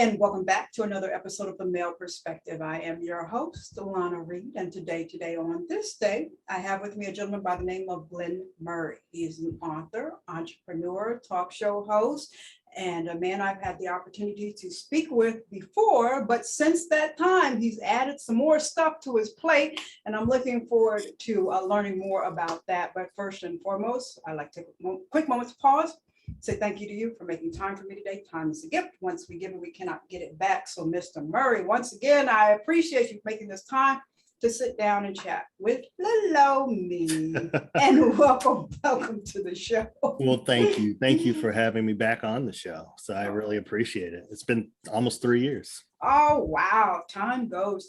and welcome back to another episode of The Male Perspective. I am your host, Lana Reid, and today on this day, I have with me a gentleman by the name of Glenn Murray. He is an author, entrepreneur, talk show host, and a man I've had the opportunity to speak with before, but since that time, he's added some more stuff to his plate, and I'm looking forward to learning more about that. But first and foremost, I'd like to take a quick moment to pause. Say thank you to you for making time for me today. Time is a gift. Once we give it, we cannot get it back. So, Mr. Murray, once again, I appreciate you making this time to sit down and chat with Hello Me. And welcome to the show. Well, thank you. Thank you for having me back on the show. So I really appreciate it. It's been almost 3 years. Oh, wow. Time goes.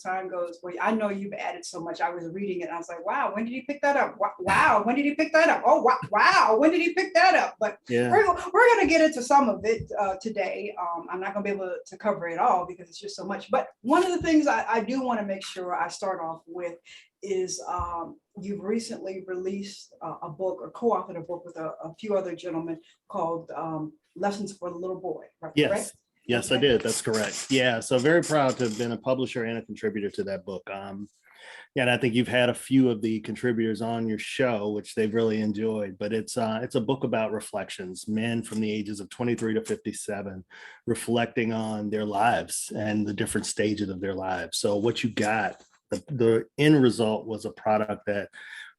Well, I know you've added so much. I was reading it and I was like, wow, when did he pick that up? Wow, when did he pick that up? Oh, wow, when did he pick that up? But yeah, we're going to get into some of it today. I'm not going to be able to cover it all because it's just so much. But one of the things I do want to make sure I start off with is you've recently released a book or co-authored a book with a few other gentlemen called Lessons for the Little Boy, right? Yes. Correct? Yes, I did. That's correct. Yeah. So very proud to have been a publisher and a contributor to that book. And I think you've had a few of the contributors on your show, which they've really enjoyed. But it's a book about reflections, men from the ages of 23 to 57, reflecting on their lives and the different stages of their lives. So what you got, the end result was a product that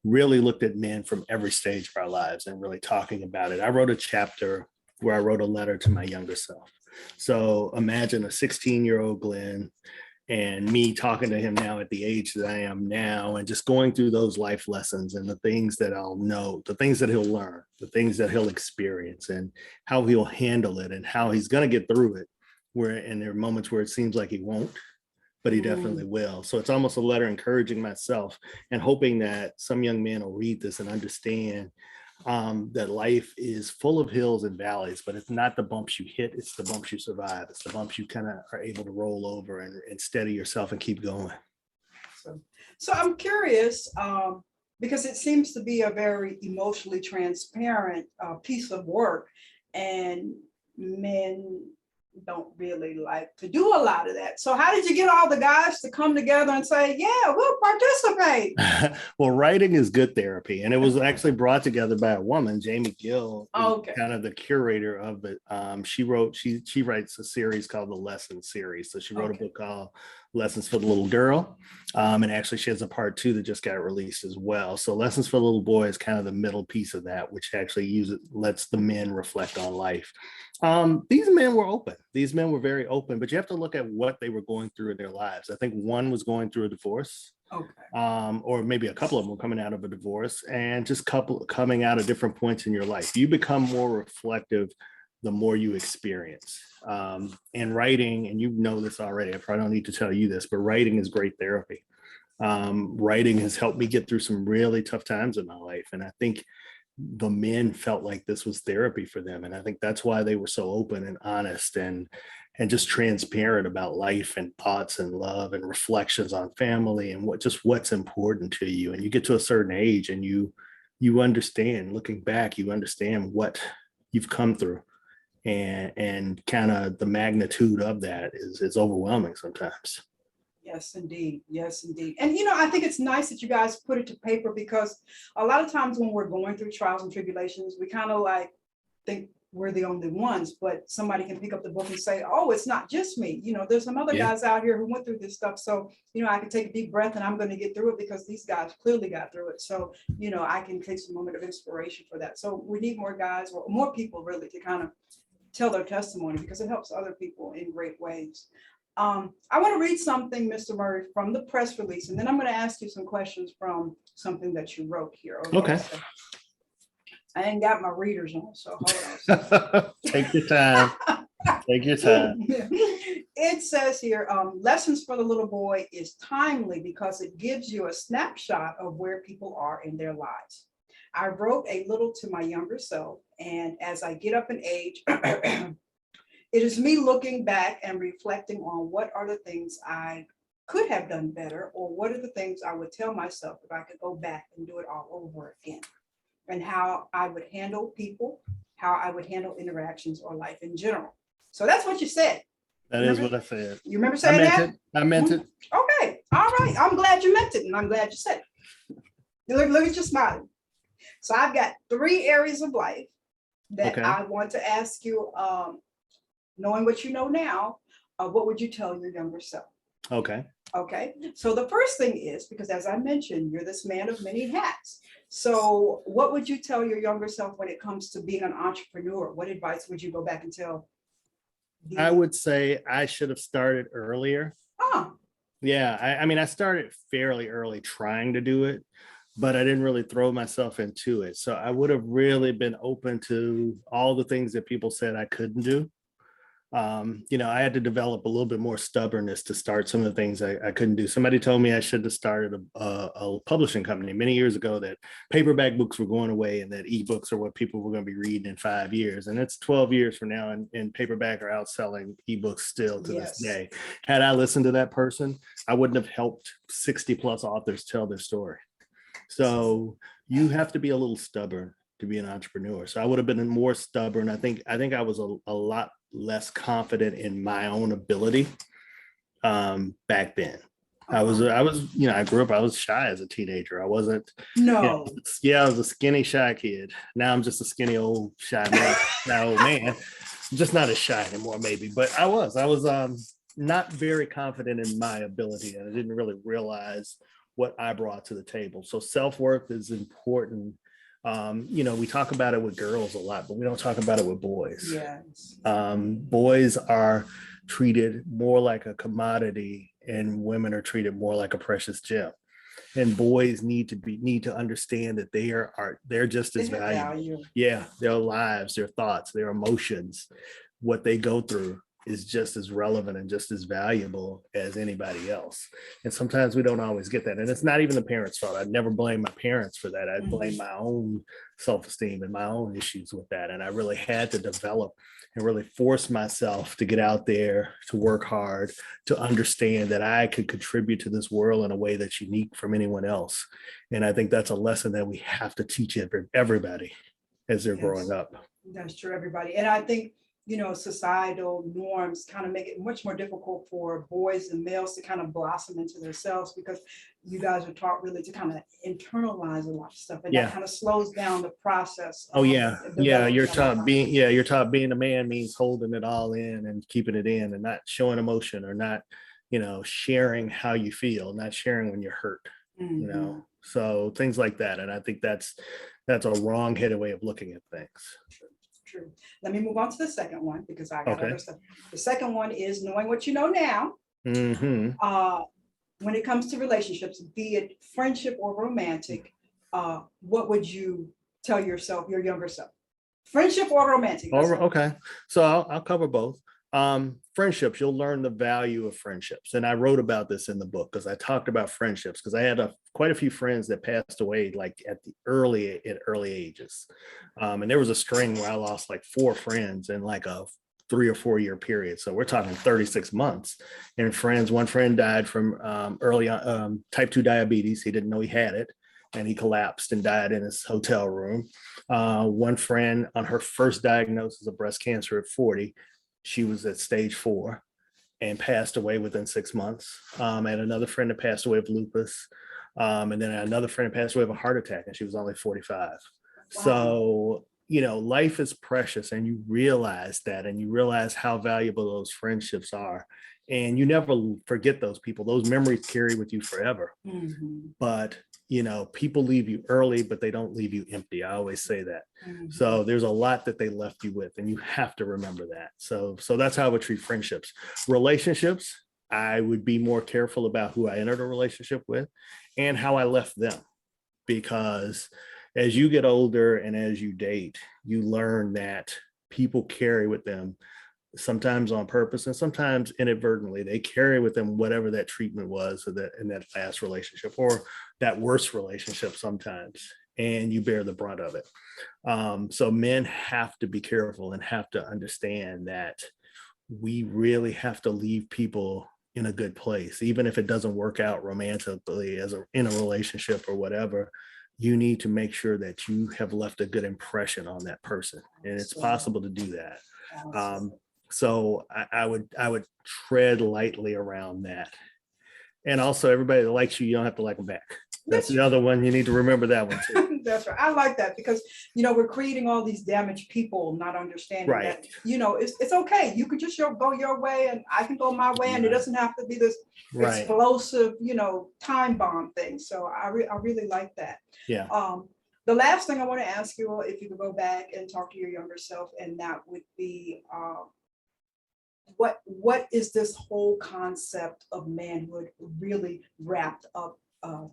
really looked at men from every stage of our lives and really talking about it. I wrote a chapter where I wrote a letter to my younger self. So imagine a 16-year-old Glenn and me talking to him now at the age that I am now and just going through those life lessons and the things that I'll know, the things that he'll learn, the things that he'll experience and how he'll handle it and how he's going to get through it. And there are moments where it seems like he won't, but he definitely will. So it's almost a letter encouraging myself and hoping that some young man will read this and understand that life is full of hills and valleys, but it's not the bumps you hit, it's the bumps you survive. It's the bumps you kind of are able to roll over and steady yourself and keep going. So I'm curious, because it seems to be a very emotionally transparent piece of work, and men don't really like to do a lot of that. So how did you get all the guys to come together and say, yeah, we'll participate? Well, writing is good therapy. And it was actually brought together by a woman, Jamie Gill, kind of the curator of it. She writes a series called the Lessons series. So she wrote a book called Lessons for the Little Girl. And actually she has a part 2 that just got released as well. So Lessons for the Little Boy is kind of the middle piece of that, which actually lets the men reflect on life. These men were open. These men were very open, but you have to look at what they were going through in their lives. I think one was going through a divorce, or maybe a couple of them were coming out of a divorce, and just coming out at different points in your life. You become more reflective the more you experience. And writing, and you know this already, I probably don't need to tell you this, but writing is great therapy. Writing has helped me get through some really tough times in my life, and I think the men felt like this was therapy for them. And I think that's why they were so open and honest and just transparent about life and thoughts and love and reflections on family and what's important to you. And you get to a certain age and you understand, looking back, you understand what you've come through, and kind of the magnitude of that is overwhelming sometimes. Yes, indeed. And, I think it's nice that you guys put it to paper, because a lot of times when we're going through trials and tribulations, we kind of like think we're the only ones, but somebody can pick up the book and say, oh, it's not just me. There's some other guys out here who went through this stuff. So, I can take a deep breath and I'm going to get through it because these guys clearly got through it. So, I can take some moment of inspiration for that. So we need more guys, or more people really, to kind of tell their testimony, because it helps other people in great ways. I want to read something, Mr. Murray, from the press release, and then I'm going to ask you some questions from something that you wrote here. Okay. So I ain't got my readers on, so hold on. Take your time. It says here, Lessons for the Little Boy is timely because it gives you a snapshot of where people are in their lives. I wrote a little to my younger self, and as I get up in age, it is me looking back and reflecting on what are the things I could have done better, or what are the things I would tell myself if I could go back and do it all over again, and how I would handle people, how I would handle interactions or life in general. So that's what you said. That is what I said. You remember saying that? I meant it. Okay. All right. I'm glad you meant it, and I'm glad you said it. Look at you smiling. So I've got 3 areas of life that I want to ask you, knowing what you know now, what would you tell your younger self? Okay. Okay. So the first thing is, because as I mentioned, you're this man of many hats. So what would you tell your younger self when it comes to being an entrepreneur? What advice would you go back and tell? I would say I should have started earlier. Yeah. I mean, I started fairly early trying to do it, but I didn't really throw myself into it. So I would have really been open to all the things that people said I couldn't do. I had to develop a little bit more stubbornness to start some of the things I couldn't do. Somebody told me I should have started a publishing company many years ago, that paperback books were going away and that ebooks are what people were going to be reading in 5 years. And it's 12 years from now, and paperback are outselling ebooks still to this day. Had I listened to that person, I wouldn't have helped 60 plus authors tell their story. So you have to be a little stubborn to be an entrepreneur. So I would have been more stubborn. I think I was a lot less confident in my own ability back then. I was, I grew up, I was shy as a teenager. I wasn't, I was a skinny, shy kid. Now I'm just a skinny, old, shy man. Old man. I'm just not as shy anymore, maybe, but I was not very confident in my ability, and I didn't really realize what I brought to the table. So self-worth is important. We talk about it with girls a lot, but we don't talk about it with boys. Yes. Boys are treated more like a commodity, and women are treated more like a precious gem. And boys need to understand that they're just as valuable. Yeah, their lives, their thoughts, their emotions, what they go through is just as relevant and just as valuable as anybody else. And sometimes we don't always get that. And it's not even the parents' fault. I'd never blame my parents for that. I'd blame my own self-esteem and my own issues with that. And I really had to develop and really force myself to get out there, to work hard, to understand that I could contribute to this world in a way that's unique from anyone else. And I think that's a lesson that we have to teach everybody as they're growing up. That's true, everybody. And I think, societal norms kind of make it much more difficult for boys and males to kind of blossom into themselves, because you guys are taught really to kind of internalize a lot of stuff, and that kind of slows down the process. You're taught being a man means holding it all in and keeping it in and not showing emotion, or not, sharing how you feel, not sharing when you're hurt, so things like that. And I think that's a wrong-headed way of looking at things. True. Let me move on to the second one, because I got other stuff. The second one is knowing what you know now. When it comes to relationships, be it friendship or romantic, what would you tell yourself, your younger self? Friendship or romantic? Okay. So I'll cover both. Friendships, you'll learn the value of friendships. And I wrote about this in the book, because I talked about friendships, because I had quite a few friends that passed away like at early ages. And there was a string where I lost like 4 friends in like a 3 or 4 year period. So we're talking 36 months. And one friend died from early type 2 diabetes. He didn't know he had it, and he collapsed and died in his hotel room. One friend, on her first diagnosis of breast cancer at 40, she was at stage 4 and passed away within 6 months. And another friend that passed away of lupus. And then another friend passed away of a heart attack, and she was only 45. Wow. So, life is precious, and you realize that, and you realize how valuable those friendships are. And you never forget those people. Those memories carry with you forever. But people leave you early, but they don't leave you empty. I always say that. So there's a lot that they left you with, and you have to remember that. So that's how I would treat friendships. Relationships, I would be more careful about who I entered a relationship with and how I left them, because as you get older and as you date, you learn that people carry with them, sometimes on purpose and sometimes inadvertently, they carry with them whatever that treatment was in that last relationship, or that worst relationship sometimes, and you bear the brunt of it. So men have to be careful and have to understand that we really have to leave people in a good place, even if it doesn't work out romantically in a relationship or whatever. You need to make sure that you have left a good impression on that person, and it's possible to do that. So I would tread lightly around that. And also, everybody that likes you, you don't have to like them back. That's the other one. You need to remember that one too. That's right. I like that because, we're creating all these damaged people, not understanding that, it's okay. You could just go your way and I can go my way, and it doesn't have to be this explosive, time bomb thing. So I really like that. Yeah. The last thing I want to ask you, if you could go back and talk to your younger self, and that would be, what is this whole concept of manhood really wrapped up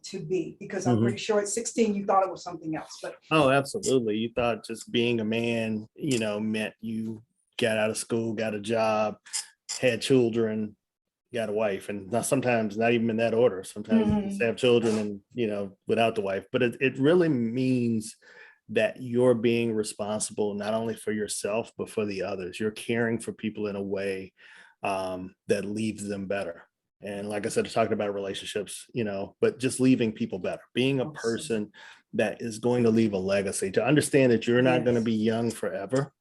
to be? Because I'm pretty sure at 16 you thought it was something else. But absolutely, you thought just being a man, meant you got out of school, got a job, had children, got a wife, and now sometimes not even in that order. Sometimes you just have children and without the wife. But it really means that you're being responsible not only for yourself, but for the others. You're caring for people in a way that leaves them better. And like I said, talking about relationships, but just leaving people better, being a person that is going to leave a legacy, to understand that you're not going to be young forever.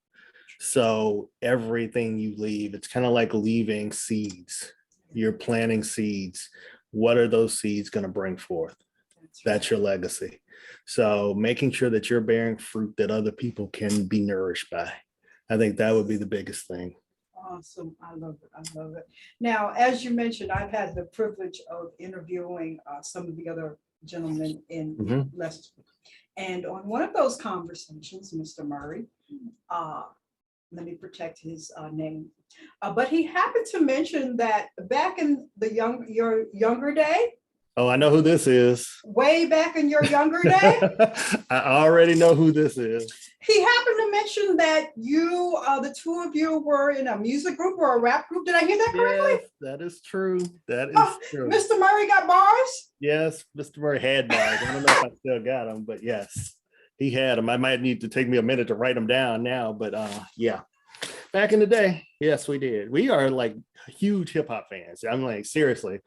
So everything you leave, it's kind of like leaving seeds. You're planting seeds. What are those seeds going to bring forth? That's your legacy. So making sure that you're bearing fruit that other people can be nourished by. I think that would be the biggest thing. Awesome. I love it. I love it. Now, as you mentioned, I've had the privilege of interviewing some of the other gentlemen in Leicester. And on one of those conversations, Mr. Murray, let me protect his name, but he happened to mention that back in your younger day. Oh, I know who this is. Way back in your younger day? I already know who this is. He happened to mention that you, the two of you, were in a music group or a rap group. Did I hear that correctly? Yes, that is true. That is true. Mr. Murray got bars? Yes, Mr. Murray had bars. I don't know if I still got them, but yes, he had them. I might need to take me a minute to write them down now, but yeah. Back in the day, yes, we did. We are like huge hip hop fans. I'm like, seriously.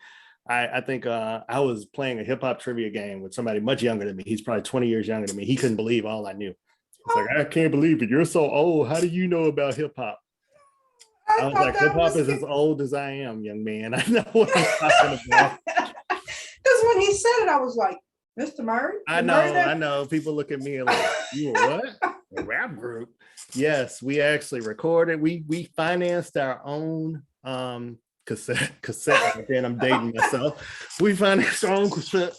I think I was playing a hip hop trivia game with somebody much younger than me. He's probably 20 years younger than me. He couldn't believe all I knew. It's like, I can't believe it. You're so old. How do you know about hip hop? I was like, hip hop is as old as I am, young man. I know what I'm talking about. Because when he said it, I was like, Mr. Murray? I know. People look at me and like, you were what? A rap group? Yes, we actually recorded. We financed our own cassette. Then I'm dating myself. We financed our own cassette.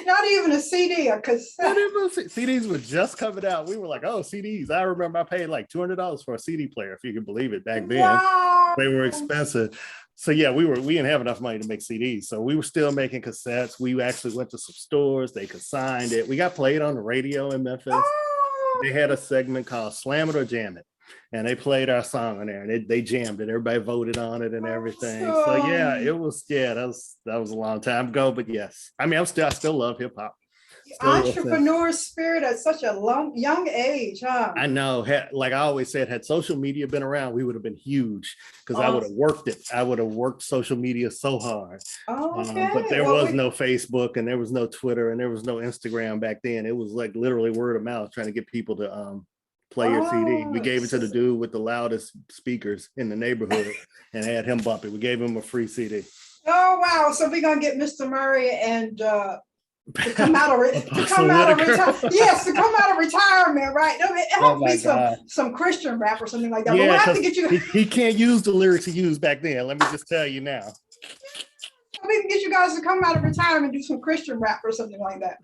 Not even a CD, a cassette. CDs were just coming out. We were like, oh, CDs. I remember I paid like $200 for a CD player, if you can believe it, back then. Wow. They were expensive. So yeah, we didn't have enough money to make CDs. So we were still making cassettes. We actually went to some stores. They consigned it. We got played on the radio in Memphis. Oh. They had a segment called Slam It or Jam It. And they played our song on there, and they jammed it. Everybody voted on it and everything. So yeah, that was a long time ago. But yes, I mean, I still love hip hop. Entrepreneur spirit at such a young age, huh? I know. Like I always said, had social media been around, we would have been huge because I would have worked it. I would have worked social media so hard. Okay. But there was no Facebook, and there was no Twitter, and there was no Instagram back then. It was like literally word of mouth, trying to get people to play your CD. We gave it to the dude with the loudest speakers in the neighborhood and had him bump it. We gave him a free CD. Oh wow! So we're gonna get Mr. Murray and to come out of retirement. Yes, to come out of retirement, right? It has to be some Christian rap or something like that. Yeah, we'll have to get you. He can't use the lyrics he used back then. Let me just tell you now. We can get you guys to come out of retirement and do some Christian rap or something like that.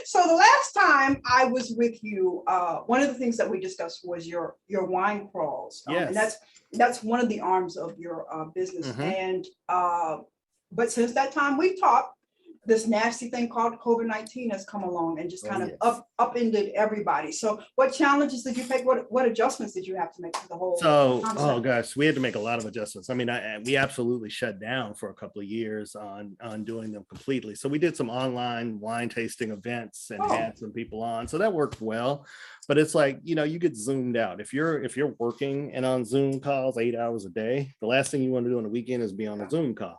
So the last time I was with you, one of the things that we discussed was your wine crawls. Yes. And that's one of the arms of your business. And but since that time we talked, this nasty thing called COVID-19 has come along and just kind of upended everybody. So what challenges did you make? What adjustments did you have to make to the whole concept? Oh gosh, we had to make a lot of adjustments. I mean, we absolutely shut down for a couple of years on doing them completely. So we did some online wine tasting events and had some people on. So that worked well. But it's like, you get zoomed out. If you're working and on Zoom calls 8 hours a day, the last thing you want to do on the weekend is be on a Zoom call.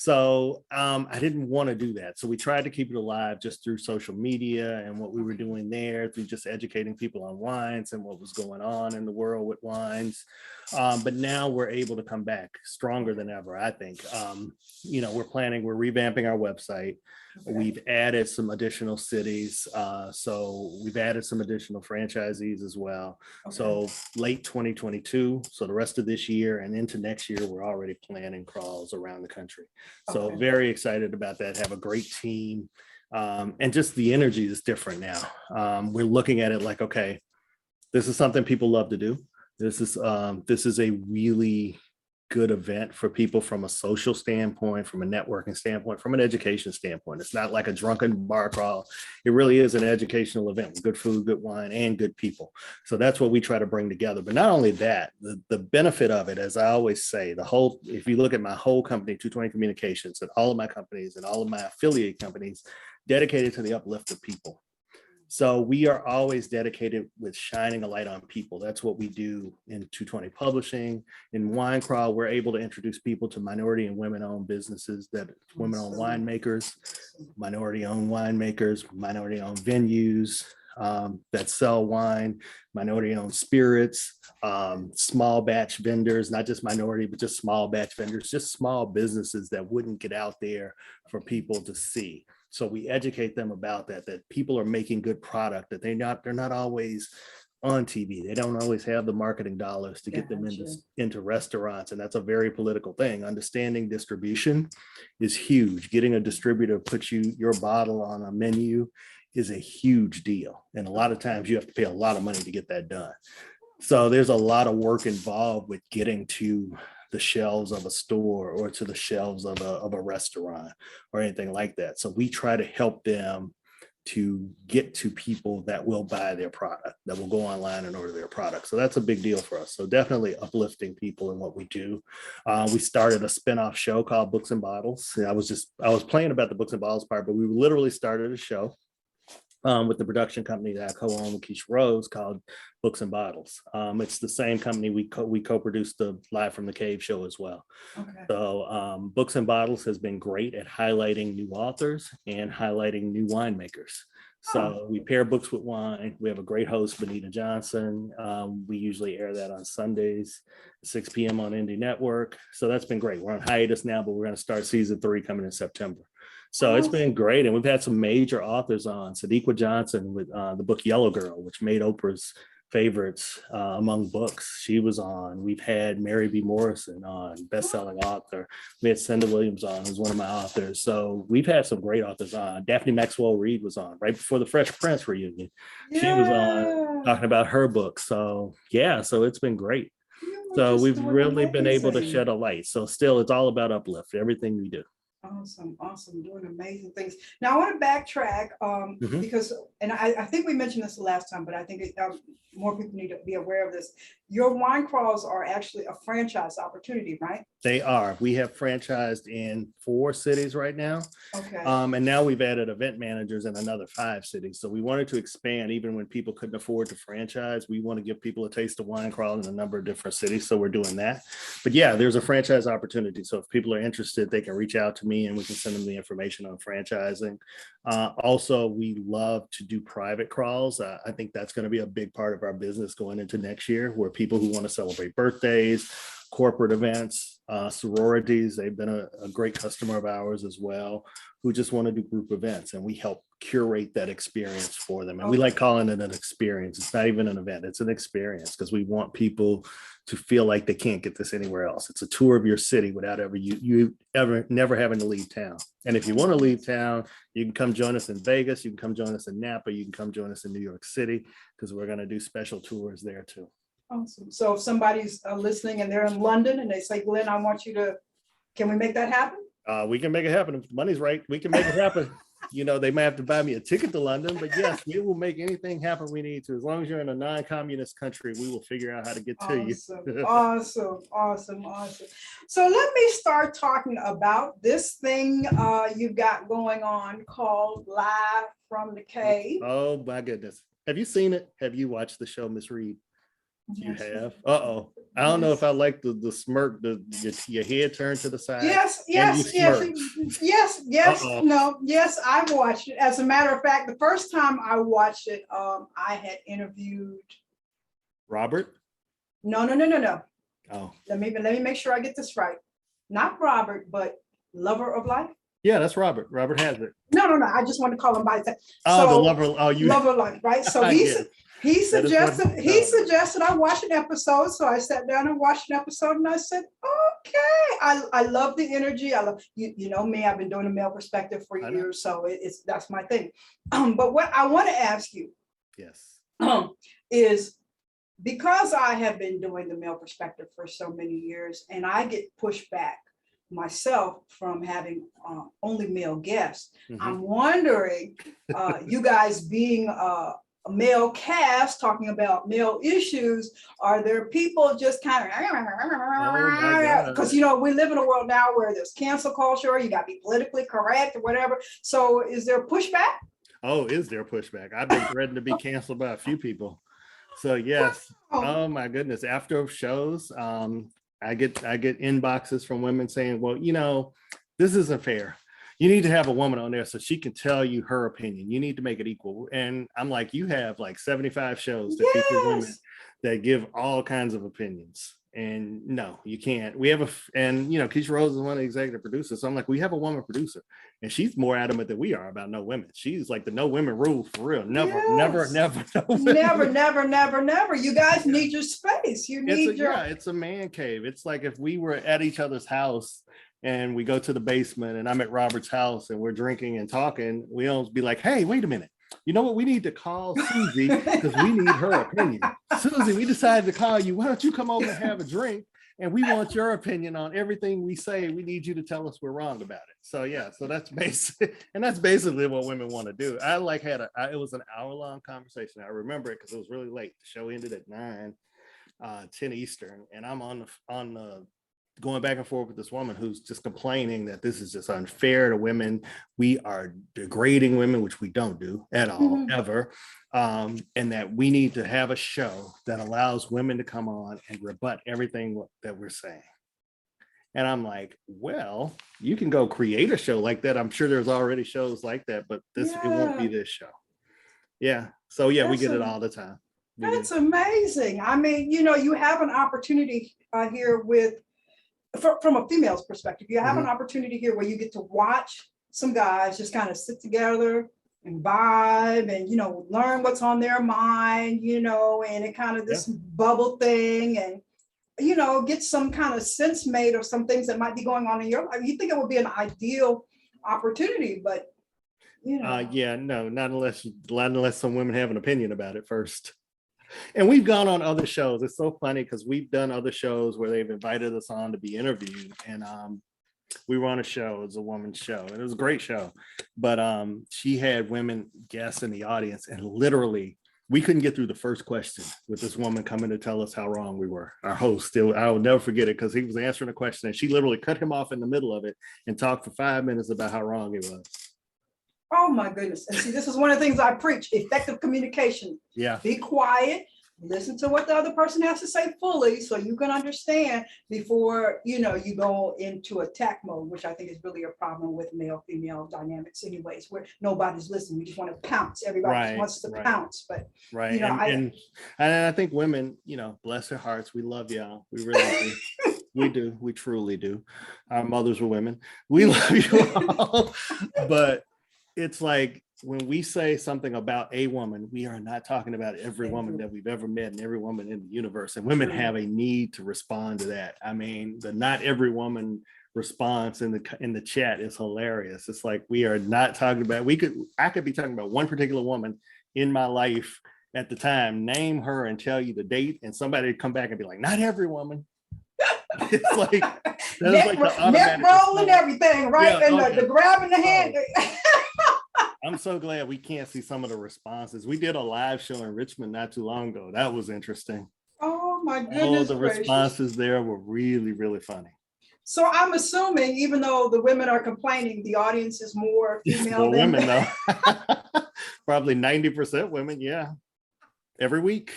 So I didn't want to do that. So we tried to keep it alive just through social media and what we were doing there, through just educating people on wines and what was going on in the world with wines. But now we're able to come back stronger than ever, I think. We're revamping our website. Okay. We've added some additional cities. So we've added some additional franchisees as well. Okay. So late 2022, so the rest of this year and into next year, we're already planning crawls around the country. So okay. Very excited about that. Have a great team. And just the energy is different now. We're looking at it like, okay, this is something people love to do. This is a really good event for people from a social standpoint, from a networking standpoint, from an education standpoint. It's not like a drunken bar crawl. It really is an educational event with good food, good wine, and good people. So that's what we try to bring together. But not only that, the benefit of it, as I always say, if you look at my whole company, 220 Communications, and all of my companies and all of my affiliate companies, dedicated to the uplift of people. So we are always dedicated with shining a light on people. That's what we do in 220 Publishing. In Wine Crawl, we're able to introduce people to minority and women-owned businesses, that women-owned winemakers, minority-owned winemakers, minority-owned venues that sell wine, minority-owned spirits, small batch vendors, not just minority, but just small batch vendors, just small businesses that wouldn't get out there for people to see. So we educate them about that people are making good product, that they're not always on TV. They don't always have the marketing dollars to get them into restaurants. And that's a very political thing. Understanding distribution is huge. Getting a distributor to put your bottle on a menu is a huge deal. And a lot of times you have to pay a lot of money to get that done. So there's a lot of work involved with getting to the shelves of a store or to the shelves of a restaurant or anything like that. So we try to help them to get to people that will buy their product, that will go online and order their product. So that's a big deal for us. So definitely uplifting people in what we do. We started a spinoff show called Books and Bottles. I was playing about the Books and Bottles part, but we literally started a show with the production company that I co-own with Keisha Rose called Books and Bottles. It's the same company we co-produced the Live from the Cave show as well. Okay. So Books and Bottles has been great at highlighting new authors and highlighting new winemakers. So we pair books with wine. We have a great host, Benita Johnson. We usually air that on Sundays, 6 p.m. on Indie Network. So that's been great. We're on hiatus now, but we're going to start season 3 coming in September. So it's been great. And we've had some major authors on. Sadiqa Johnson with the book Yellow Girl, which made Oprah's favorites among books. She was on. We've had Mary B. Morrison on, best-selling author. We had Cinda Williams on, who's one of my authors. So we've had some great authors on. Daphne Maxwell Reid was on right before the Fresh Prince reunion. Yeah. She was on talking about her book. So yeah, so it's been great. So we've really been able to shed a light. So still, it's all about uplift, everything we do. Awesome, doing amazing things. Now I want to backtrack because, and I think we mentioned this the last time, but I think more people need to be aware of this. Your wine crawls are actually a franchise opportunity, right? They are. We have franchised in 4 cities right now. Okay. And now we've added event managers in another 5 cities. So we wanted to expand even when people couldn't afford to franchise. We want to give people a taste of wine crawl in a number of different cities. So we're doing that. But yeah, there's a franchise opportunity. So if people are interested, they can reach out to me and we can send them the information on franchising. Also, we love to do private crawls. I think that's going to be a big part of our business going into next year, where people who want to celebrate birthdays, corporate events, sororities, they've been a great customer of ours as well, who just want to do group events, and we help curate that experience for them. And we like calling it an experience. It's not even an event, it's an experience, because we want people to feel like they can't get this anywhere else. It's a tour of your city without never having to leave town. And if you want to leave town, you can come join us in Vegas, you can come join us in Napa, you can come join us in New York City, because we're going to do special tours there too. Awesome. So if somebody's listening and they're in London and they say, Glenn, I want you to, can we make that happen? We can make it happen. If the money's right, we can make it happen. You know, they may have to buy me a ticket to London, but yes, we will make anything happen we need to. As long as you're in a non-communist country, we will figure out how to get to you. Awesome. So let me start talking about this thing you've got going on called Live from the Cave. Oh my goodness. Have you seen it? Have you watched the show, Miss Reid? You Yes. have. Uh-oh. I don't know if I like the smirk, your head turned to the side. Yes, And you yes, yes, smirk. yes, Uh-oh. no, yes, I watched it. As a matter of fact, the first time I watched it, I had interviewed. Robert? No. Oh. Let me make sure I get this right. Not Robert, but Lover of Life. Yeah, that's Robert. Robert has it. No. I just want to call him by that. Oh, So, the lover. Oh, you Lover of Life, right? So yes. he suggested I watch an episode. So I sat down and watched an episode, and I said, okay. I love the energy. I love you know me. I've been doing a male perspective for years, so that's my thing. But what I want to ask you, yes, is because I have been doing the male perspective for so many years, and I get pushed back myself from having only male guests. Mm-hmm. I'm wondering, you guys being a male cast talking about male issues, are there people just kind of, because you know we live in a world now where there's cancel culture, you got to be politically correct or whatever. So is there pushback? Oh, is there pushback? I've been threatened to be canceled by a few people. So yes. Oh my goodness. After shows, I get inboxes from women saying, well, you know, this isn't fair. You need to have a woman on there so she can tell you her opinion. You need to make it equal. And I'm like, you have like 75 shows that feature women that give all kinds of opinions. And no, you can't. We have and you know, Keisha Rose is one of the executive producers. So I'm like, we have a woman producer, and she's more adamant than we are about no women. She's like the no women rule for real. Never. You guys need your space. You need it's a man cave. It's like if we were at each other's house and we go to the basement and I'm at Robert's house and we're drinking and talking, we almost be like, hey, wait a minute. You know what? We need to call Susie because we need her opinion. Susie, we decided to call you. Why don't you come over and have a drink? And we want your opinion on everything we say. We need you to tell us we're wrong about it. So yeah, so that's basically what women want to do. I like it was an hour-long conversation. I remember it because it was really late. The show ended at 10 Eastern, and I'm on the going back and forth with this woman who's just complaining that this is just unfair to women. We are degrading women, which we don't do at all, ever. And that we need to have a show that allows women to come on and rebut everything that we're saying. And I'm like, well, you can go create a show like that. I'm sure there's already shows like that, but it won't be this show. Yeah. So yeah, we get it all the time. That's amazing. I mean, you know, you have an opportunity here from a female's perspective, you have an opportunity here where you get to watch some guys just kind of sit together and vibe and, you know, learn what's on their mind, you know, and it kind of this bubble thing and, you know, get some kind of sense made of some things that might be going on in your life. You think it would be an ideal opportunity, but, you know. not unless some women have an opinion about it first. And we've gone on other shows. It's so funny because we've done other shows where they've invited us on to be interviewed. And we were on a show, it was a woman's show, and it was a great show. But she had women guests in the audience, and literally we couldn't get through the first question with this woman coming to tell us how wrong we were. Our host, I will never forget it because he was answering a question and she literally cut him off in the middle of it and talked for 5 minutes about how wrong he was. Oh my goodness. And see, this is one of the things I preach, effective communication. Yeah. Be quiet, listen to what the other person has to say fully so you can understand before, you know, you go into attack mode, which I think is really a problem with male-female dynamics anyways, where nobody's listening. We just want to pounce. Everybody just wants to pounce. But, you know, and I think women, you know, bless their hearts. We love y'all. We really do. We do. We truly do. Our mothers were women. We love you all. But it's like when we say something about a woman, we are not talking about every woman that we've ever met and every woman in the universe. And women have a need to respond to that. I mean, the not every woman response in the chat is hilarious. It's like we are not talking about. I could be talking about one particular woman in my life at the time, name her and tell you the date, and somebody would come back and be like, not every woman. It's like neck roll and everything, right? Yeah, and the grabbing the hand. I'm so glad we can't see some of the responses. We did a live show in Richmond not too long ago. That was interesting. Oh my goodness. All the responses there were really, really funny. So I'm assuming, even though the women are complaining, the audience is more female than women, though. Probably 90% women, yeah. Every week.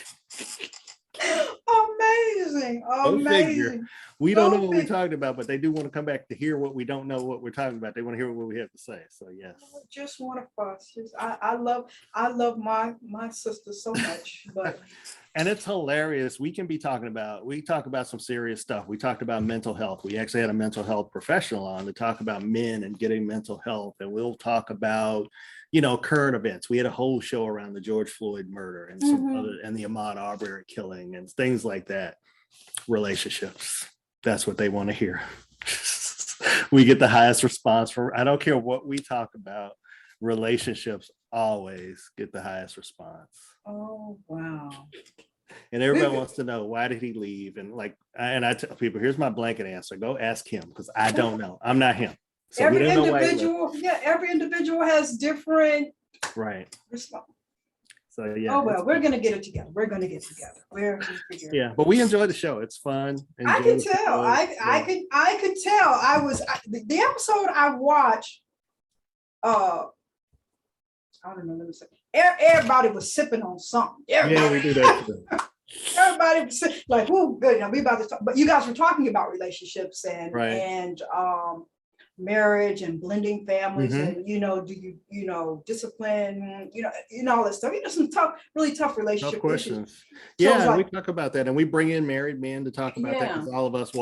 Amazing. Go figure. Amazing. We don't know Go what we're figure. talking about, but they do want to come back to hear what we don't know what we're talking about. They want to hear what we have to say. So yes. Just one of us. I love my sister so much, but And it's hilarious. We talk about some serious stuff. We talked about mental health. We actually had a mental health professional on to talk about men and getting mental health. And we'll talk about, current events. We had a whole show around the George Floyd murder and some other, and the Ahmaud Arbery killing and things like that. Relationships. That's what they want to hear. We get the highest response from, I don't care what we talk about. Relationships always get the highest response. oh wow. And everybody wants to know, why did he leave? And I tell people, here's my blanket answer. Go ask him, because I don't know. I'm not him. So every individual has different right response. So yeah. Oh well, we're gonna get it together. We're yeah, but we enjoy the show. It's fun. I can tell. I could tell. The episode I watched. I don't know. Let me say. Everybody was sipping on something. Yeah, we do that too. Everybody was like, "Oh, good." We about to talk, but you guys were talking about relationships and right. and marriage and blending families, and do you discipline, all that stuff. Some really tough relationship questions. issues. Yeah, we talk about that, and we bring in married men to talk about that, because all of us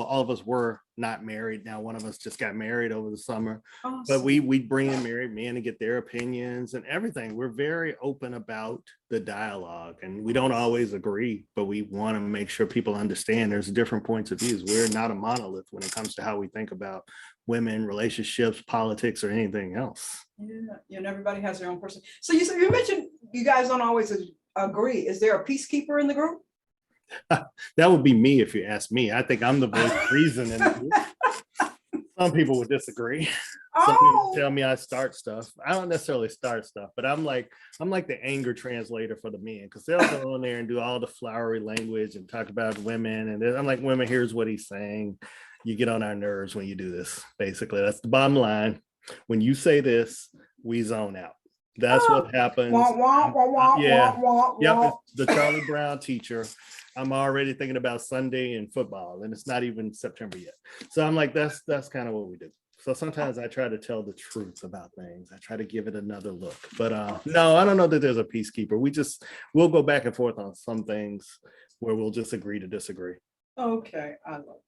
were not married. Now one of us just got married over the summer. Awesome. But we bring in married men to get their opinions and everything. We're very open about the dialogue, and we don't always agree, but we want to make sure people understand there's different points of views. We're not a monolith when it comes to how we think about women, relationships, politics, or anything else. Yeah, and everybody has their own person. So you mentioned you guys don't always agree. Is there a peacekeeper in the group? That would be me if you ask me. I think I'm the voice of reason in the group. Some people would disagree. Some people tell me I start stuff. I don't necessarily start stuff, but I'm like the anger translator for the men, because they'll go in there and do all the flowery language and talk about women. And I'm like, women, here's what he's saying. You get on our nerves when you do this. Basically, that's the bottom line. When you say this, we zone out. That's what happens. Yep. The Charlie Brown teacher. I'm already thinking about Sunday and football, and it's not even September yet. So I'm like, that's kind of what we do. So sometimes I try to tell the truth about things. I try to give it another look. But no, I don't know that there's a peacekeeper. We'll go back and forth on some things where we'll just agree to disagree. Okay, I love it.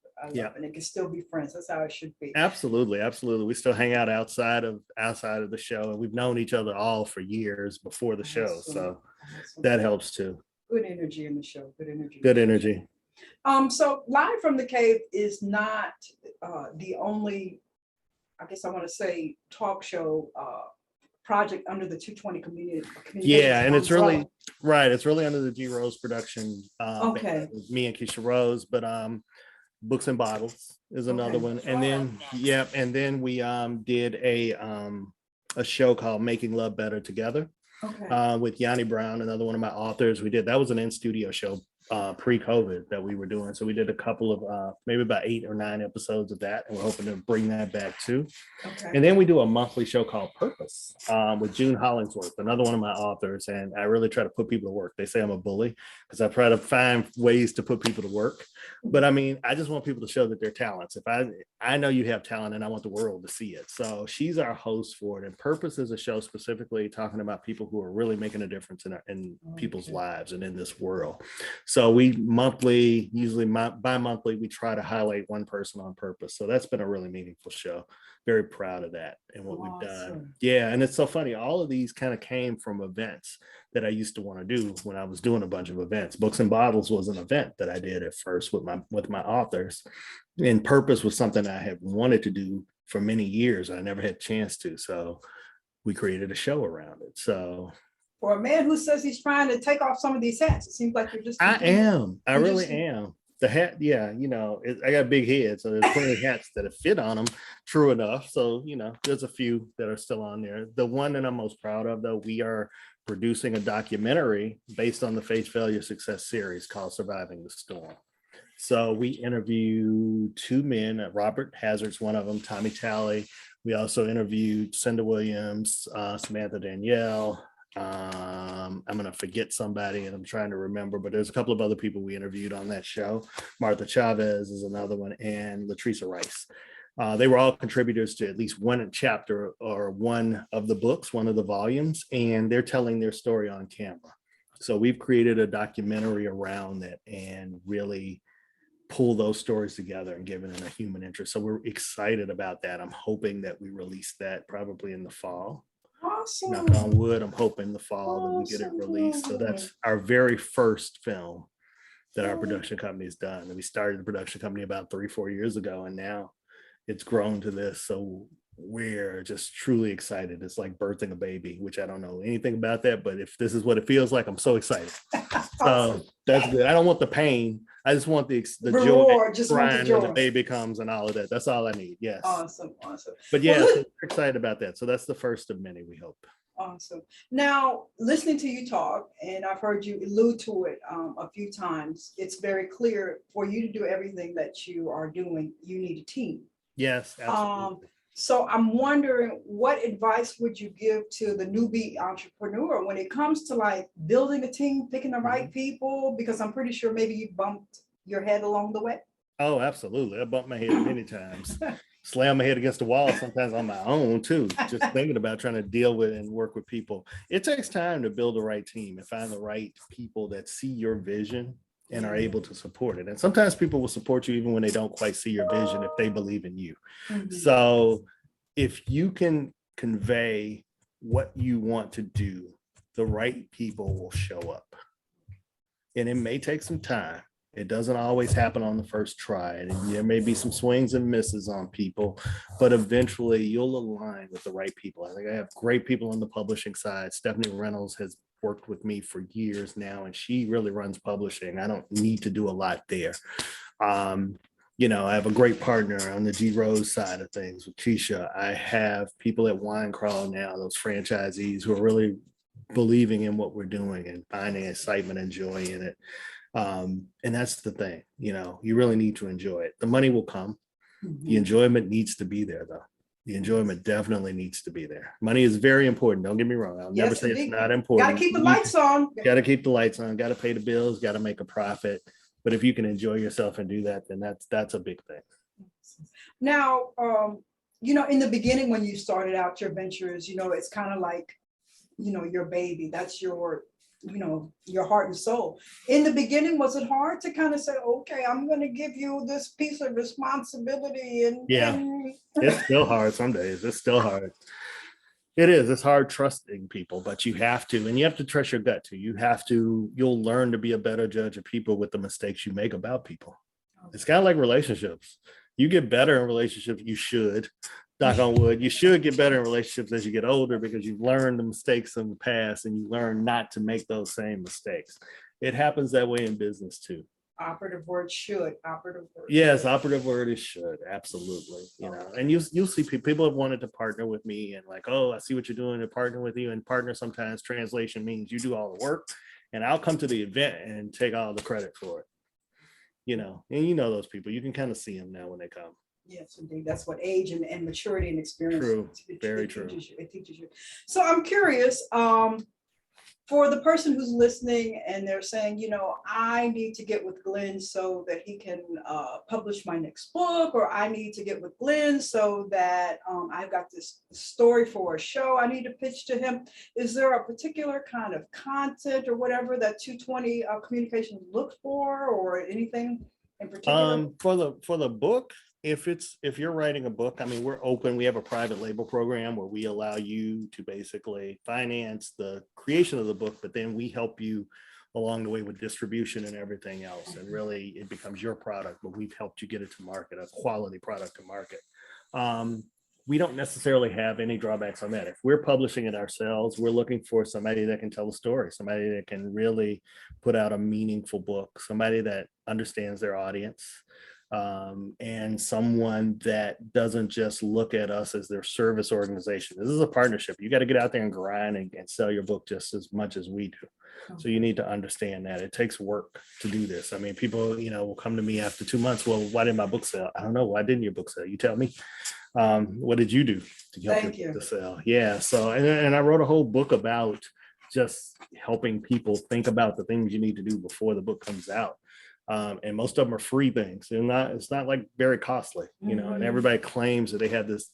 And it can still be friends. That's how it should be. Absolutely. We still hang out outside of the show, and we've known each other all for years before the show. So that helps too. Good energy in the show. Good energy. So Live from the Cave is not the only, I guess I want to say, talk show project under the 220 community. Yeah, and it's really right. It's really under the G Rose production. Okay. Me and Keisha Rose, but Books and Bottles is another one, and then we did a show called Making Love Better Together. Okay. With Yanni Brown, another one of my authors. That was an in-studio show pre-COVID that we were doing. So we did a couple of maybe about 8 or 9 episodes of that, and we're hoping to bring that back too. Okay. And then we do a monthly show called Purpose with June Hollingsworth, another one of my authors, and I really try to put people to work. They say I'm a bully because I try to find ways to put people to work. But I mean, I just want people to show that they're talents. If I know you have talent, and I want the world to see it. So she's our host for it. And Purpose is a show specifically talking about people who are really making a difference in people's lives and in this world. So we monthly, usually bi-monthly, we try to highlight one person on Purpose. So that's been a really meaningful show. Very proud of that and what we've done. Yeah, and it's so funny. All of these kind of came from events that I used to want to do when I was doing a bunch of events. Books and Bottles was an event that I did at first with my authors. And Purpose was something I had wanted to do for many years. I never had a chance to. So we created a show around it. So for a man who says he's trying to take off some of these hats, it seems like you're just. I really am. The hat, yeah, I got a big head, so there's plenty of hats that have fit on them, true enough. So, there's a few that are still on there. The one that I'm most proud of, though, we are producing a documentary based on the Faith, Failure, Success series called Surviving the Storm. So we interviewed 2 men, Robert Hazard's one of them, Tommy Talley. We also interviewed Cinda Williams, Samantha Danielle, I'm going to forget somebody and I'm trying to remember, but there's a couple of other people we interviewed on that show. Martha Chavez is another one, and Latrice Rice. They were all contributors to at least one chapter or one of the books, one of the volumes, and they're telling their story on camera. So we've created a documentary around it and really pull those stories together and give it a human interest. So we're excited about that. I'm hoping that we release that probably in the fall. Awesome. Knock on wood, I'm hoping the fall that we get it released. So that's our very first film that our production company has done. And we started the production company about 3-4 years ago, and now it's grown to this. So we're just truly excited. It's like birthing a baby, which I don't know anything about that, but if this is what it feels like, I'm so excited. So that's good. I don't want the pain. I just want the joy, just crying when the baby comes and all of that. That's all I need. Yes. Awesome. But yeah, so we're excited about that. So that's the first of many, we hope. Awesome. Now, listening to you talk, and I've heard you allude to it a few times, it's very clear for you to do everything that you are doing, you need a team. Yes, absolutely. So I'm wondering, what advice would you give to the newbie entrepreneur when it comes to like building a team, picking the right people? Because I'm pretty sure maybe you bumped your head along the way. Oh, absolutely. I bumped my head many times. Slam my head against the wall sometimes on my own too, just thinking about trying to deal with and work with people. It takes time to build the right team and find the right people that see your vision and are able to support it. And sometimes people will support you even when they don't quite see your vision, if they believe in you. So if you can convey what you want to do, the right people will show up. And it may take some time. It doesn't always happen on the first try. And there may be some swings and misses on people, but eventually you'll align with the right people. I think I have great people on the publishing side. Stephanie Reynolds has worked with me for years now, and she really runs publishing. I don't need to do a lot there. I have a great partner on the G Rose side of things with Keisha. I have people at Wine Crawl now, those franchisees who are really believing in what we're doing and finding excitement and joy in it. And that's the thing, you really need to enjoy it. The money will come. The enjoyment needs to be there, though. The enjoyment definitely needs to be there. Money is very important. Don't get me wrong. I'll never say it's not important. Got to keep the lights on. Got to keep the lights on. Got to pay the bills. Got to make a profit. But if you can enjoy yourself and do that, then that's a big thing. Now, in the beginning when you started out your ventures, it's kind of like, your baby. That's your heart and soul. In the beginning, was it hard to kind of say, okay, I'm going to give you this piece of responsibility? It's still hard some days. It's still hard. It is. It's hard trusting people, but you have to, and you have to trust your gut too. You'll learn to be a better judge of people with the mistakes you make about people. It's kind of like relationships. You get better in relationships. You should. Knock on wood, you should get better in relationships as you get older because you've learned the mistakes in the past and you learn not to make those same mistakes. It happens that way in business too. Operative word should. Operative word. Yes, operative word is should. Absolutely. And you'll see people have wanted to partner with me and like, oh, I see what you're doing to partner with you. And partner sometimes translation means you do all the work and I'll come to the event and take all the credit for it. And those people, you can kind of see them now when they come. Yes, indeed. That's what age and maturity and experience. True. Very true. It teaches you. So I'm curious, for the person who's listening and they're saying, I need to get with Glenn so that he can publish my next book, or I need to get with Glenn so that I've got this story for a show I need to pitch to him. Is there a particular kind of content or whatever that 220 Communications looks for, or anything in particular? For the book, if you're writing a book, we're open. We have a private label program where we allow you to basically finance the creation of the book, but then we help you along the way with distribution and everything else. And really it becomes your product, but we've helped you get it to market, a quality product to market. We don't necessarily have any drawbacks on that. If we're publishing it ourselves, we're looking for somebody that can tell a story, somebody that can really put out a meaningful book, somebody that understands their audience. And someone that doesn't just look at us as their service organization. This is a partnership. You got to get out there and grind and sell your book just as much as we do. So you need to understand that it takes work to do this. People, will come to me after 2 months. Well, why didn't my book sell? I don't know. Why didn't your book sell? You tell me. What did you do to help it to sell? Yeah. So, and I wrote a whole book about just helping people think about the things you need to do before the book comes out. And most of them are free things. It's not like very costly, you know, and everybody claims that they have this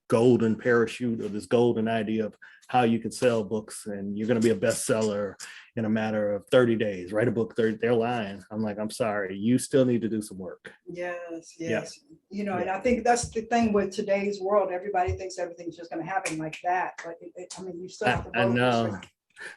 golden parachute or this golden idea of how you can sell books and you're going to be a bestseller in a matter of 30 days. Write a book, they're lying. I'm like, I'm sorry, you still need to do some work. Yes. Yeah. You know, and I think that's the thing with today's world. Everybody thinks everything's just going to happen like that, but I mean, you still have to. I know.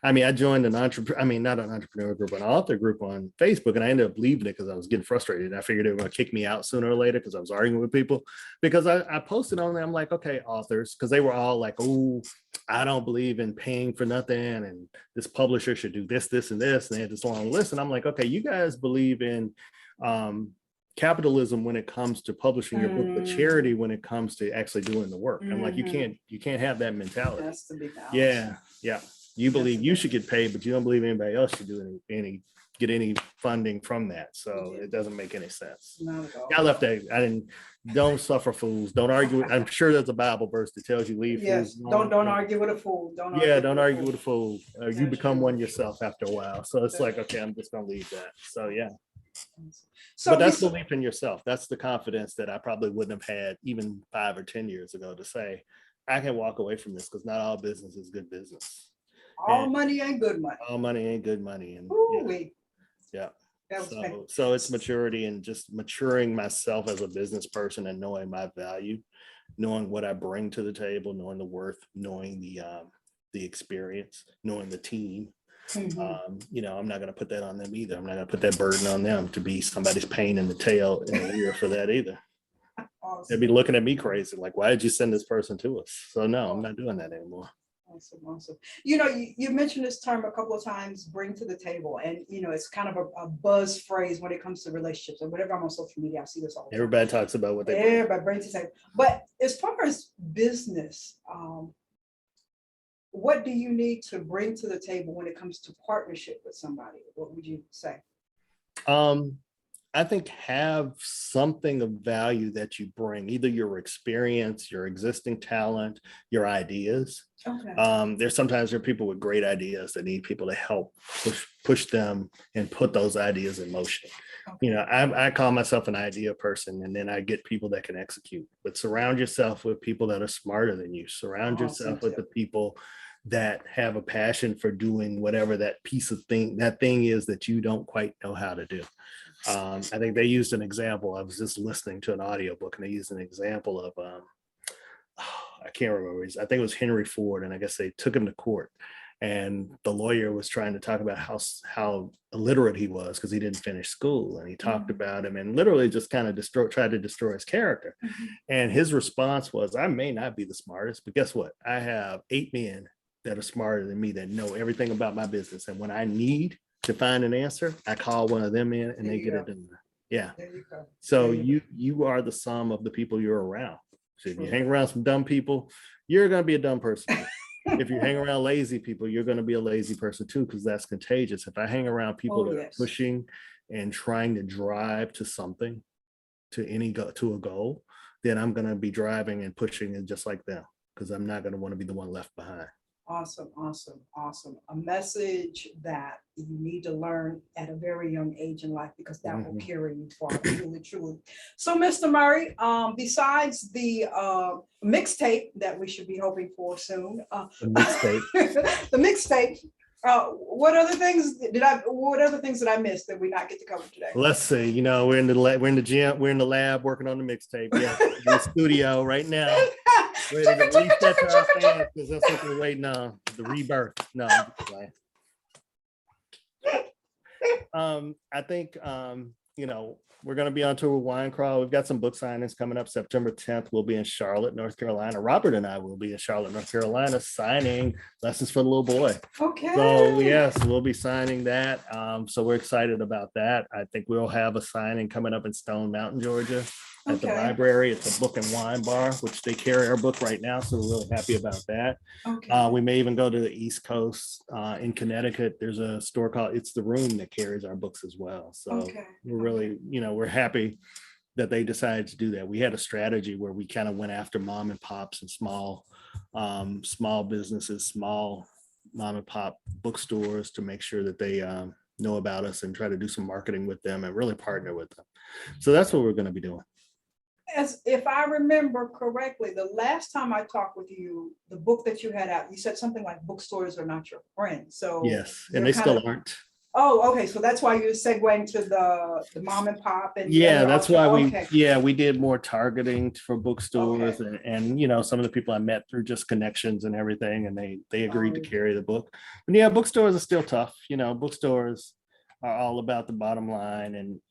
I mean, I joined not an entrepreneur group, an author group on Facebook, and I ended up leaving it because I was getting frustrated. I figured they were going to kick me out sooner or later because I was arguing with people. Because I posted on there, I'm like, okay, authors, because they were all like, oh, I don't believe in paying for nothing, and this publisher should do this, this, and this. And they had this long list, and I'm like, okay, you guys believe in capitalism when it comes to publishing your book, but charity when it comes to actually doing the work. I'm like, you can't have that mentality. That's the big balance. Yeah. You believe you should get paid, but you don't believe anybody else should do get any funding from that. So it doesn't make any sense. Not at all. I left that. Don't suffer fools. Don't argue. I'm sure there's a Bible verse that tells you leave. Yes. Don't argue with a fool. Don't argue with a fool. You become one yourself after a while. So it's like, okay, I'm just gonna leave that. So yeah. So, but that's belief in yourself. That's the confidence that I probably wouldn't have had even 5 or 10 years ago to say, I can walk away from this because not all business is good business. All money ain't good money. All money ain't good money. And yeah. So it's maturity and just maturing myself as a business person and knowing my value, knowing what I bring to the table, knowing the worth, knowing the experience, knowing the team. You know, I'm not going to put that on them either. I'm not going to put that burden on them to be somebody's pain in the tail in the ear for that either. Awesome. They'd be looking at me crazy, like, why did you send this person to us? So no, I'm not doing that anymore. Awesome. You know, you mentioned this term a couple of times, bring to the table. And, you know, it's kind of a buzz phrase when it comes to relationships and whatever. I'm on social media, I see this all the time. Everybody talks about what they Everybody brings to the table. But as far as business, what do you need to bring to the table when it comes to partnership with somebody? What would you say? I think have something of value that you bring, either your experience, your existing talent, your ideas. Okay. There are people with great ideas that need people to help push them and put those ideas in motion. Okay. You know, I call myself an idea person, and then I get people that can execute. But surround yourself with people that are smarter than you. Surround yourself with the people that have a passion for doing whatever that thing is that you don't quite know how to do. I think they used an example. I was just listening to an audiobook, and they used an example of I can't remember. I think it was Henry Ford, and I guess they took him to court, and the lawyer was trying to talk about how illiterate he was because he didn't finish school, and he talked about him and literally just kind of tried to destroy his character. And his response was, I may not be the smartest, but guess what? I have 8 men that are smarter than me that know everything about my business, and when I need to find an answer, I call one of them in and they get it done. Yeah. So you are the sum of the people you're around. So if you hang around some dumb people, you're going to be a dumb person. If you hang around lazy people, you're going to be a lazy person too, because that's contagious. If I hang around people that are pushing and trying to drive to something, to a goal, then I'm going to be driving and pushing it just like them, because I'm not going to want to be the one left behind. Awesome. A message that you need to learn at a very young age in life, because that will carry you far, truly. So, Mr. Murray, besides the mixtape that we should be hoping for soon, the mixtape, what other things did I miss that we not get to cover today? Let's see. You know, we're in the gym, we're in the lab working on the mixtape. Yeah, in the studio right now. Ready to release that to our fans, because that's what we're waiting on, the rebirth. No, I'm just playing. I think you know, we're going to be on tour with Wine Crawl. We've got some book signings coming up. September 10th, we'll be in Charlotte, North Carolina. Robert and I will be in Charlotte, North Carolina, signing Lessons for the Little Boy. Okay. So yes, we'll be signing that. So we're excited about that. I think we'll have a signing coming up in Stone Mountain, Georgia, at the library. It's a book and wine bar, which they carry our book right now. So we're really happy about that. Okay. We may even go to the East Coast in Connecticut. There's a store called It's the Room that carries our books as well. So we're really, you know, we're happy that they decided to do that. We had a strategy where we kind of went after mom and pops and small businesses, small mom and pop bookstores to make sure that they know about us and try to do some marketing with them and really partner with them. So that's what we're going to be doing. As if I remember correctly, the last time I talked with you, the book that you had out, you said something like bookstores are not your friend. So yes, and they still aren't. Oh, okay. So that's why you're segueing to the mom and pop and yeah, that's why we did more targeting for bookstores and some of the people I met through just connections and everything, and they agreed to carry the book. But yeah, bookstores are still tough. Bookstores are all about the bottom line, and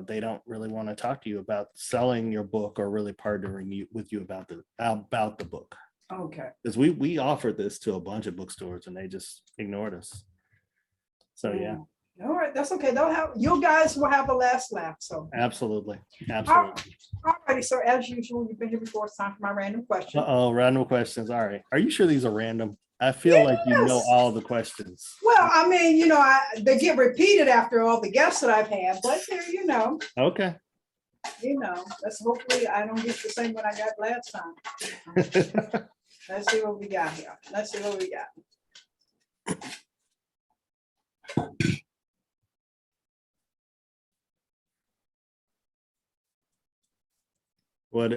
they don't really want to talk to you about selling your book or really partnering with you about the book. Okay. Because we offered this to a bunch of bookstores and they just ignored us. So yeah. All right, that's okay. You guys will have a last laugh. So absolutely. All righty. So as usual, you've been here before. It's time for my random question. Random questions. All right. Are you sure these are random? I feel like you know all the questions. Well, I mean, they get repeated after all the guests that I've had, but here, Okay. Let's hopefully I don't get the same one I got last time. Let's see what we got here. What?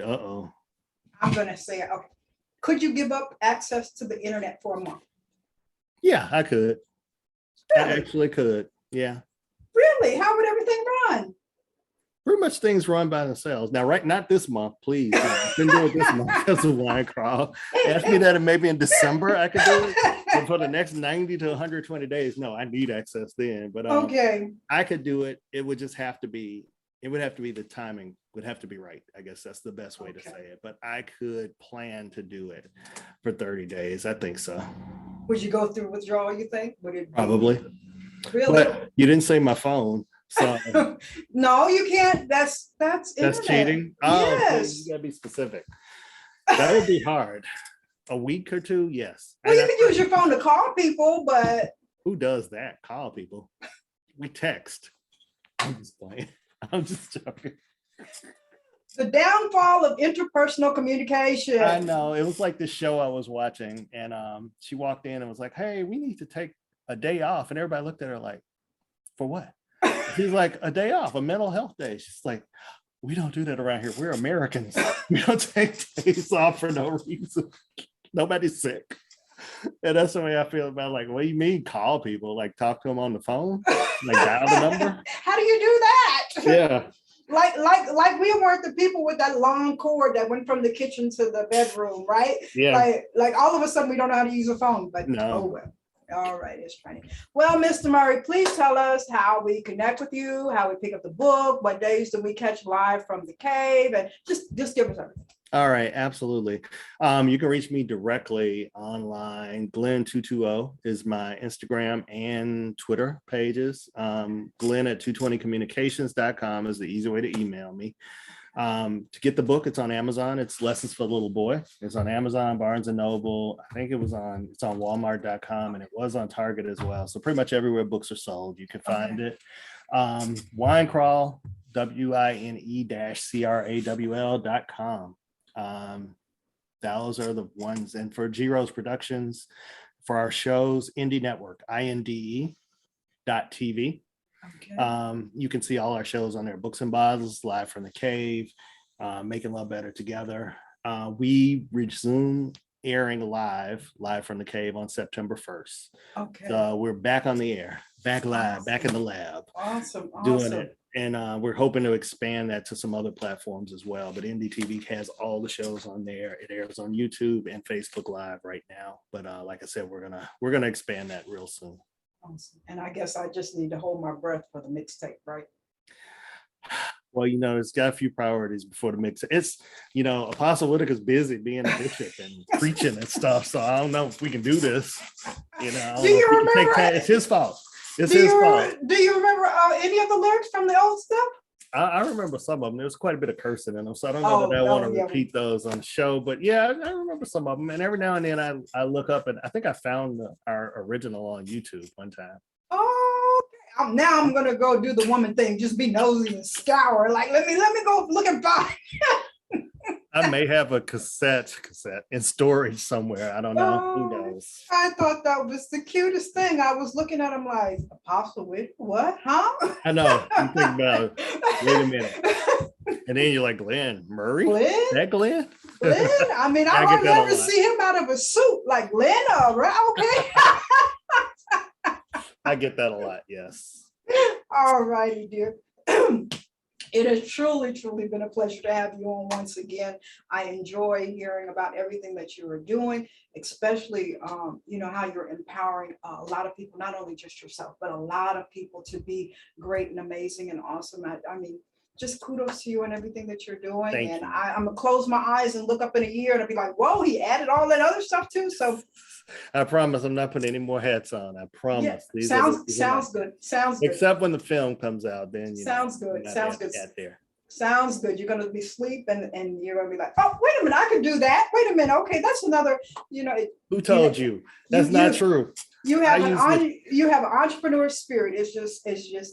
I'm gonna say, okay. Could you give up access to the internet for a month? Yeah, I could. Really? I actually could. Yeah. Really? How would everything run? Pretty much things run by themselves. Now, not this month, please. I've been doing this month because of wine crawl. Ask me that maybe in December I could do it. But for the next 90 to 120 days, no, I need access then. But okay. I could do it. It would just have to be, the timing would have to be right. I guess that's the best way to say it. But I could plan to do it for 30 days. I think so. Would you go through withdrawal, you think? Probably. Really? But you didn't say my phone. So no, you can't. That's cheating. Oh, yes. You gotta be specific. That would be hard. A week or two, yes. Well, you can use your phone to call people, but who does that? Call people. We text. I'm just playing. I'm just joking. The downfall of interpersonal communication. I know. It was like this show I was watching, and she walked in and was like, "Hey, we need to take a day off," and everybody looked at her like, "For what?" She's like, "A day off, a mental health day." She's like, "We don't do that around here. We're Americans. We don't take days off for no reason. Nobody's sick." And that's the way I feel about, like, what do you mean call people? Like, talk to them on the phone? Like, dial the number? How do you do that? Yeah. Like we weren't the people with that long cord that went from the kitchen to the bedroom, right? Yeah. Like all of a sudden we don't know how to use a phone, but no. Oh well. All right, it's funny. Well, Mr. Murray, please tell us how we connect with you, how we pick up the book, what days do we catch live from the cave, and just give us everything. All right, absolutely. You can reach me directly online. Glenn220 is my Instagram and Twitter pages. Glenn at 220communications.com is the easy way to email me. To get the book, it's on Amazon. It's Lessons for the Little Boy. It's on Amazon, Barnes and Noble. I think it's on Walmart.com, and it was on Target as well. So pretty much everywhere books are sold, you can find it. Wine Crawl, WINE-CRAWL.com. Those are the ones. And for Giro's Productions, for our shows, Indie Network, INDE.TV. Okay. You can see all our shows on there: Books and Bottles, Live from the Cave, Making Love Better Together. We resume airing live from the cave on September 1st. Okay. So we're back on the air, back live, back in the lab. Awesome. Doing it. And we're hoping to expand that to some other platforms as well. But NDTV has all the shows on there. It airs on YouTube and Facebook Live right now. But like I said, we're gonna expand that real soon. Awesome. And I guess I just need to hold my breath for the mixtape, right? Well, it's got a few priorities before the mix. It's, Apostle Whitaker's busy being a bishop and preaching and stuff. So I don't know if we can do this. Do you remember? It's his fault. It's his fault. Do you remember any of the lyrics from the old stuff? I remember some of them. There was quite a bit of cursing in them, so I don't know that I want to repeat those on the show. But yeah, I remember some of them. And every now and then I look up, and I think I found our original on YouTube one time. Oh, okay. Now I'm gonna go do the woman thing. Just be nosy and scour. Like let me go look and find. I may have a cassette in storage somewhere. I don't know. Who knows? I thought that was the cutest thing. I was looking at him like, Apostle Whit, what? Huh? I know. You think about it. Wait a minute. And then you're like, Glenn Murray? Glenn? That Glenn? Glenn? I mean, I hardly ever see him out of a suit. Like, Glenn, right? Okay. I get that a lot, yes. All righty, dear. It has truly, truly been a pleasure to have you on once again. I enjoy hearing about everything that you are doing, especially, how you're empowering a lot of people, not only just yourself, but a lot of people to be great and amazing and awesome. I mean, just kudos to you and everything that you're doing. Thank and you. I'm going to close my eyes and look up in a year and I'll be like, whoa, he added all that other stuff too. So I promise I'm not putting any more hats on. I promise. Yeah, sounds good. Sounds good. Except when the film comes out, then sounds good. Sounds good. There. Sounds good. You're going to be asleep and you're going to be like, oh, wait a minute, I can do that. Wait a minute. Okay, that's another, Who told you? That's not true. You have an entrepreneur spirit. It's just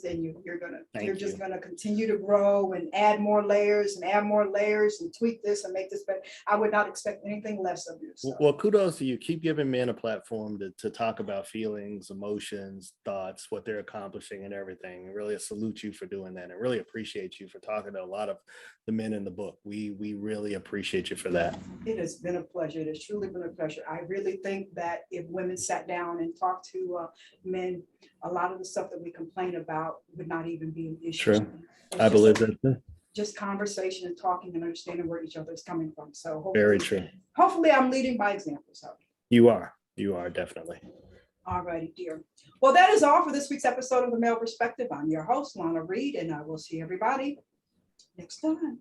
in you. You're just gonna continue to grow and add more layers and tweak this and make this better. I would not expect anything less of you. So. Well, kudos to you. Keep giving men a platform to talk about feelings, emotions, thoughts, what they're accomplishing and everything. Really salute you for doing that. And really appreciate you for talking to a lot of the men in the book. We really appreciate you for that. It has been a pleasure. It has truly been a pleasure. I really think that if women sat down and talk to men, a lot of the stuff that we complain about would not even be an issue. True. I believe that. Just conversation and talking and understanding where each other is coming from. So very true. Hopefully I'm leading by example. So you are definitely. All righty, dear. Well, that is all for this week's episode of The Male Perspective. I'm your host, Lana Reid, and I will see everybody next time.